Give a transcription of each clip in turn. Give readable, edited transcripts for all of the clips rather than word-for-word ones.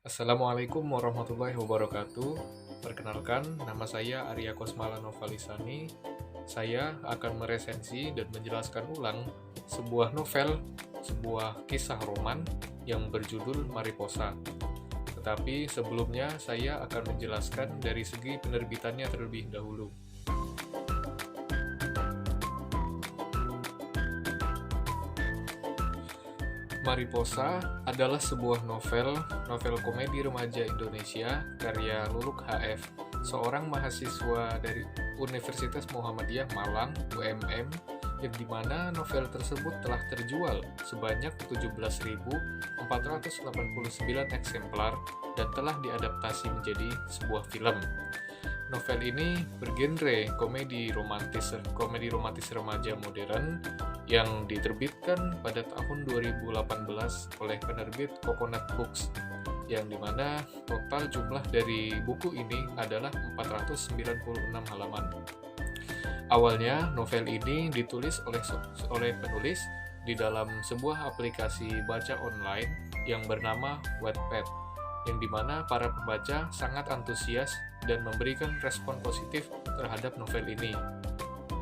Assalamualaikum warahmatullahi wabarakatuh. Perkenalkan, nama saya Arya Kosmala Novalisani. Saya akan meresensi dan menjelaskan ulang sebuah novel, sebuah kisah roman yang berjudul Mariposa. Tetapi sebelumnya saya akan menjelaskan dari segi penerbitannya terlebih dahulu. Mariposa adalah sebuah novel komedi remaja Indonesia karya Luluk HF, seorang mahasiswa dari Universitas Muhammadiyah Malang, UMM, yang dimana novel tersebut telah terjual sebanyak 17.489 eksemplar dan telah diadaptasi menjadi sebuah film. Novel ini bergenre komedi romantis remaja modern yang diterbitkan pada tahun 2018 oleh penerbit Coconut Books, yang dimana total jumlah dari buku ini adalah 496 halaman. Awalnya novel ini ditulis oleh penulis di dalam sebuah aplikasi baca online yang bernama Wattpad, yang dimana para pembaca sangat antusias dan memberikan respon positif terhadap novel ini.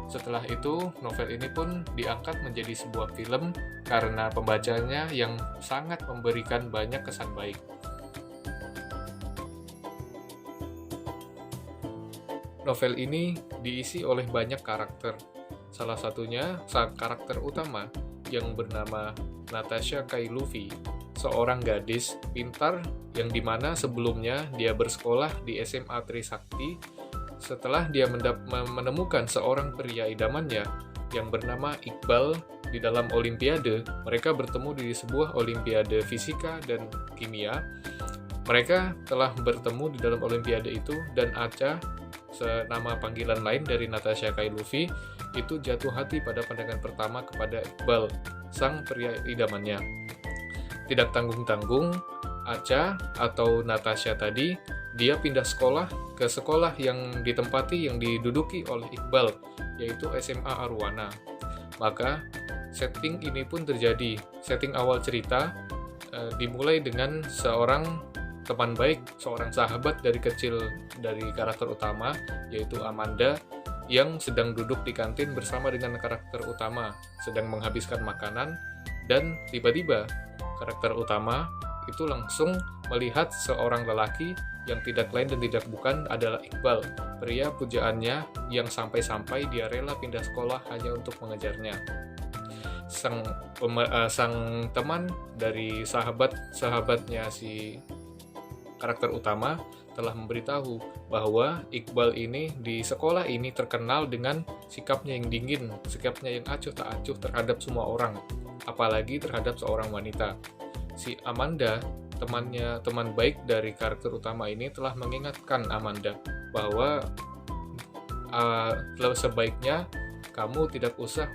Setelah itu, novel ini pun diangkat menjadi sebuah film karena pembacanya yang sangat memberikan banyak kesan baik. Novel ini diisi oleh banyak karakter. Salah satunya karakter utama yang bernama Natasha Kailufi, seorang gadis pintar yang dimana sebelumnya dia bersekolah di SMA Trisakti. Setelah dia menemukan seorang pria idamannya yang bernama Iqbal di dalam Olimpiade, mereka bertemu di sebuah Olimpiade Fisika dan Kimia. Mereka telah bertemu di dalam Olimpiade itu dan Acha, nama panggilan lain dari Natasha Kailufi, itu jatuh hati pada pandangan pertama kepada Iqbal, sang pria idamannya. Tidak tanggung-tanggung, Acha atau Natasha tadi, dia pindah sekolah ke sekolah yang ditempati yang diduduki oleh Iqbal, yaitu SMA Arwana. Maka setting ini pun terjadi. Setting awal cerita dimulai dengan seorang teman baik, seorang sahabat dari kecil dari karakter utama, yaitu Amanda, yang sedang duduk di kantin bersama dengan karakter utama, sedang menghabiskan makanan, dan tiba-tiba karakter utama itu langsung melihat seorang lelaki yang tidak lain dan tidak bukan adalah Iqbal, pria pujaannya yang sampai-sampai dia rela pindah sekolah hanya untuk mengejarnya. Sang teman dari sahabatnya si karakter utama telah memberitahu bahwa Iqbal ini di sekolah ini terkenal dengan sikapnya yang dingin, sikapnya yang acuh tak acuh terhadap semua orang, apalagi terhadap seorang wanita. Si Amanda, teman baik dari karakter utama ini, telah mengingatkan Amanda bahwa sebaiknya kamu tidak usah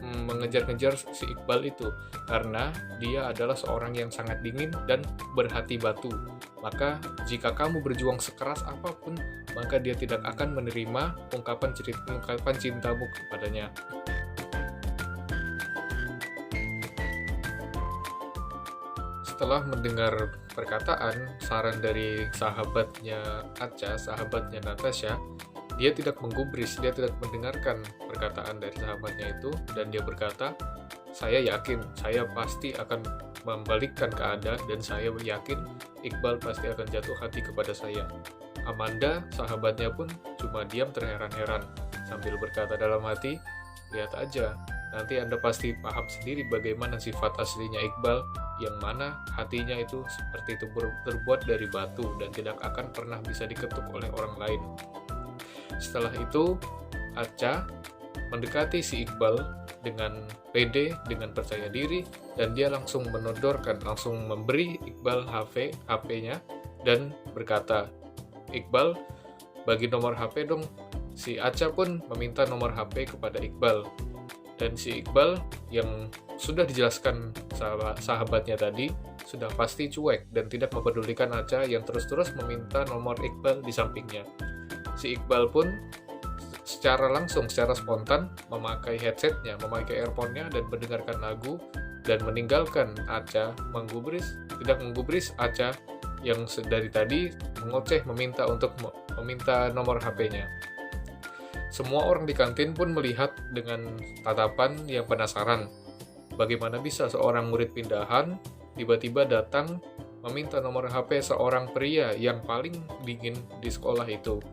mengejar-ngejar si Iqbal itu, karena dia adalah seorang yang sangat dingin dan berhati batu. Maka jika kamu berjuang sekeras apapun, maka dia tidak akan menerima ungkapan cintamu kepadanya. Setelah mendengar perkataan, saran dari sahabatnya Acha, sahabatnya Natasha, dia tidak menggubris, dia tidak mendengarkan perkataan dari sahabatnya itu, dan dia berkata, saya yakin, saya pasti akan membalikkan keadaan, dan saya yakin Iqbal pasti akan jatuh hati kepada saya. Amanda, sahabatnya pun cuma diam terheran-heran, sambil berkata dalam hati, lihat aja, nanti Anda pasti paham sendiri bagaimana sifat aslinya Iqbal, yang mana hatinya itu seperti itu terbuat dari batu dan tidak akan pernah bisa diketuk oleh orang lain. Setelah itu, Acha mendekati si Iqbal dengan pede, dengan percaya diri, dan dia langsung langsung memberi Iqbal HP-nya dan berkata, Iqbal, bagi nomor HP dong. Si Acha pun meminta nomor HP kepada Iqbal. Dan si Iqbal yang sudah dijelaskan sahabatnya tadi, sudah pasti cuek dan tidak mempedulikan Acha yang terus-terus meminta nomor Iqbal di sampingnya. Si Iqbal pun secara spontan memakai headsetnya, memakai earphone-nya dan mendengarkan lagu dan meninggalkan Acha, tidak menggubris Acha yang dari tadi mengoceh meminta meminta nomor HP-nya. Semua orang di kantin pun melihat dengan tatapan yang penasaran. Bagaimana bisa seorang murid pindahan tiba-tiba datang meminta nomor HP seorang pria yang paling dingin di sekolah itu.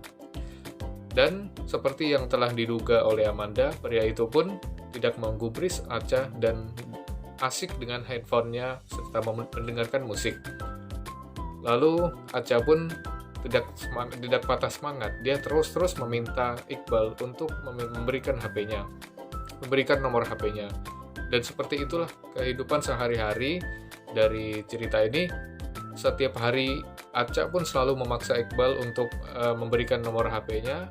Dan seperti yang telah diduga oleh Amanda, pria itu pun tidak menggubris Acha dan asik dengan handphonenya serta mendengarkan musik. Lalu Acha pun tidak patah semangat. Dia terus meminta Iqbal untuk memberikan HP-nya, memberikan nomor HP-nya. Dan seperti itulah kehidupan sehari-hari dari cerita ini. Setiap hari Acha pun selalu memaksa Iqbal untuk memberikan nomor HP-nya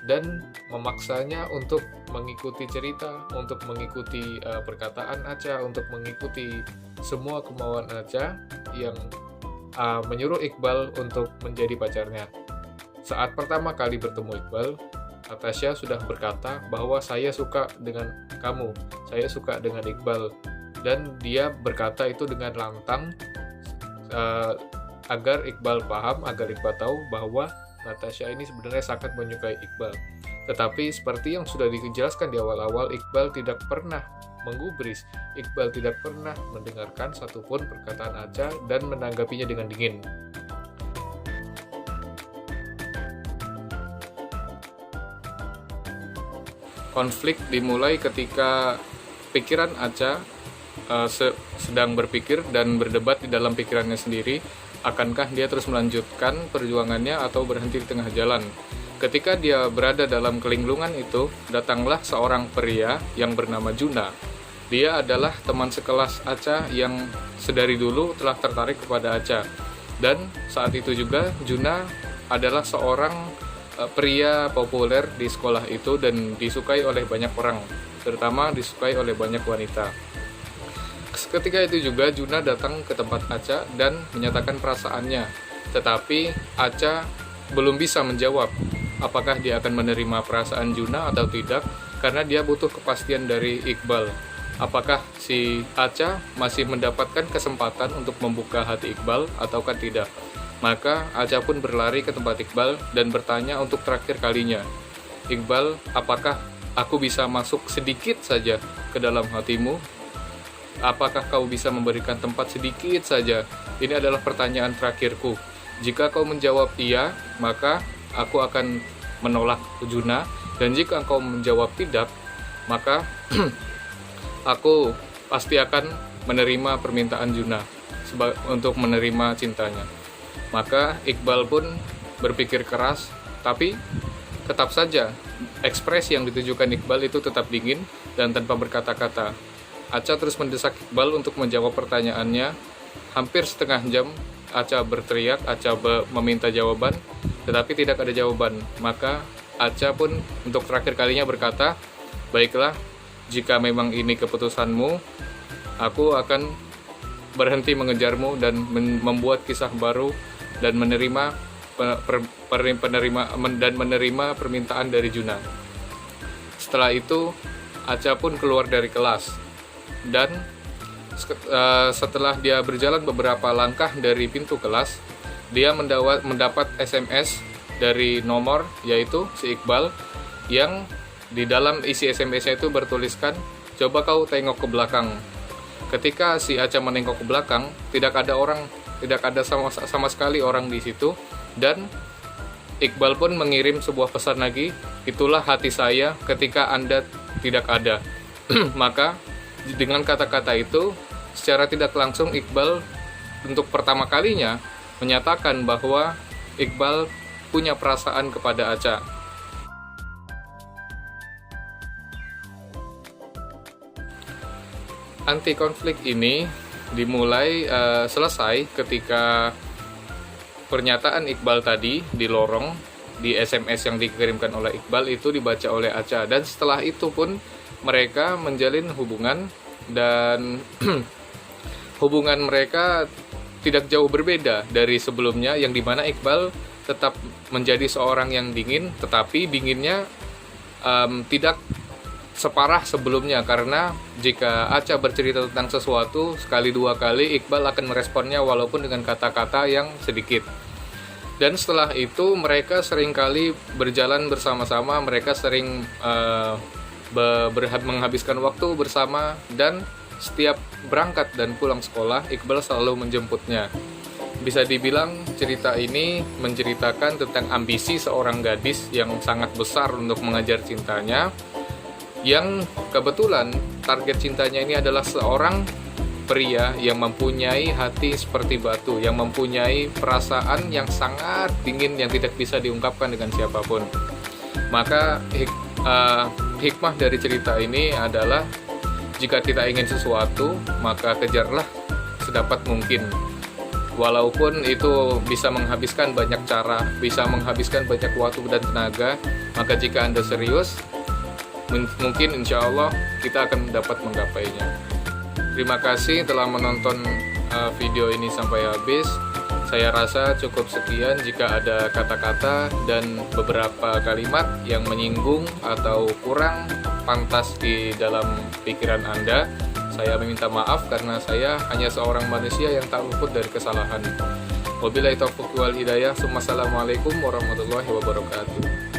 dan memaksanya untuk mengikuti cerita, untuk mengikuti perkataan Acha, untuk mengikuti semua kemauan Acha yang menyuruh Iqbal untuk menjadi pacarnya. Saat pertama kali bertemu Iqbal, Natasha sudah berkata bahwa saya suka dengan kamu, saya suka dengan Iqbal, dan dia berkata itu dengan lantang agar Iqbal paham, agar Iqbal tahu bahwa Natasha ini sebenarnya sangat menyukai Iqbal. Tetapi seperti yang sudah dijelaskan di awal-awal, Iqbal tidak pernah menggubris, Iqbal tidak pernah mendengarkan satupun perkataan Acha dan menanggapinya dengan dingin. Konflik dimulai ketika pikiran Acha sedang berpikir dan berdebat di dalam pikirannya sendiri, akankah dia terus melanjutkan perjuangannya atau berhenti di tengah jalan. Ketika dia berada dalam kelinglungan itu, datanglah seorang pria yang bernama Juna. Dia adalah teman sekelas Acha yang sedari dulu telah tertarik kepada Acha. Dan saat itu juga Juna adalah seorang pria populer di sekolah itu dan disukai oleh banyak orang, terutama disukai oleh banyak wanita. Ketika itu juga Juna datang ke tempat Acha dan menyatakan perasaannya, tetapi Acha belum bisa menjawab apakah dia akan menerima perasaan Juna atau tidak, karena dia butuh kepastian dari Iqbal. Apakah si Acha masih mendapatkan kesempatan untuk membuka hati Iqbal ataukah tidak? Maka Acha pun berlari ke tempat Iqbal dan bertanya untuk terakhir kalinya, "Iqbal, apakah aku bisa masuk sedikit saja ke dalam hatimu? Apakah kau bisa memberikan tempat sedikit saja? Ini adalah pertanyaan terakhirku. Jika kau menjawab iya, maka aku akan menolak Juna. Dan jika kau menjawab tidak, maka aku pasti akan menerima permintaan Juna untuk menerima cintanya." Maka Iqbal pun berpikir keras, tapi tetap saja ekspresi yang ditujukan Iqbal itu tetap dingin dan tanpa berkata-kata. Acha terus mendesak Iqbal untuk menjawab pertanyaannya. Hampir setengah jam Acha berteriak, Acha meminta jawaban, tetapi tidak ada jawaban. Maka Acha pun untuk terakhir kalinya berkata, "Baiklah, jika memang ini keputusanmu, aku akan berhenti mengejarmu dan membuat kisah baru dan menerima permintaan dari Juna." Setelah itu Acha pun keluar dari kelas dan setelah dia berjalan beberapa langkah dari pintu kelas, dia mendapat SMS dari nomor, yaitu si Iqbal, yang di dalam isi SMS-nya itu bertuliskan, "Coba kau tengok ke belakang." Ketika si Acha menengok ke belakang, tidak ada sama sekali orang di situ, dan Iqbal pun mengirim sebuah pesan lagi, "Itulah hati saya ketika Anda tidak ada." Maka dengan kata-kata itu, secara tidak langsung Iqbal untuk pertama kalinya menyatakan bahwa Iqbal punya perasaan kepada Acha. Anti konflik ini dimulai selesai ketika pernyataan Iqbal tadi di lorong, di SMS yang dikirimkan oleh Iqbal itu dibaca oleh Acha, dan setelah itu pun mereka menjalin hubungan, dan hubungan mereka tidak jauh berbeda dari sebelumnya, yang dimana Iqbal tetap menjadi seorang yang dingin, tetapi dinginnya tidak separah sebelumnya, karena jika Acha bercerita tentang sesuatu sekali dua kali, Iqbal akan meresponnya walaupun dengan kata-kata yang sedikit. Dan setelah itu mereka seringkali berjalan bersama-sama, mereka sering menghabiskan waktu bersama, dan setiap berangkat dan pulang sekolah Iqbal selalu menjemputnya. Bisa dibilang cerita ini menceritakan tentang ambisi seorang gadis yang sangat besar untuk mengejar cintanya, yang kebetulan target cintanya ini adalah seorang pria yang mempunyai hati seperti batu, yang mempunyai perasaan yang sangat dingin yang tidak bisa diungkapkan dengan siapapun. Maka hikmah dari cerita ini adalah jika kita ingin sesuatu, maka kejarlah sedapat mungkin. Walaupun itu bisa menghabiskan banyak cara, bisa menghabiskan banyak waktu dan tenaga, maka jika Anda serius, mungkin insya Allah kita akan dapat menggapainya. Terima kasih telah menonton video ini sampai habis. Saya rasa cukup sekian. Jika ada kata-kata dan beberapa kalimat yang menyinggung atau kurang pantas di dalam pikiran Anda, saya meminta maaf karena saya hanya seorang manusia yang tak luput dari kesalahan. Wabillahi taufiq wal hidayah. Assalamualaikum warahmatullahi wabarakatuh.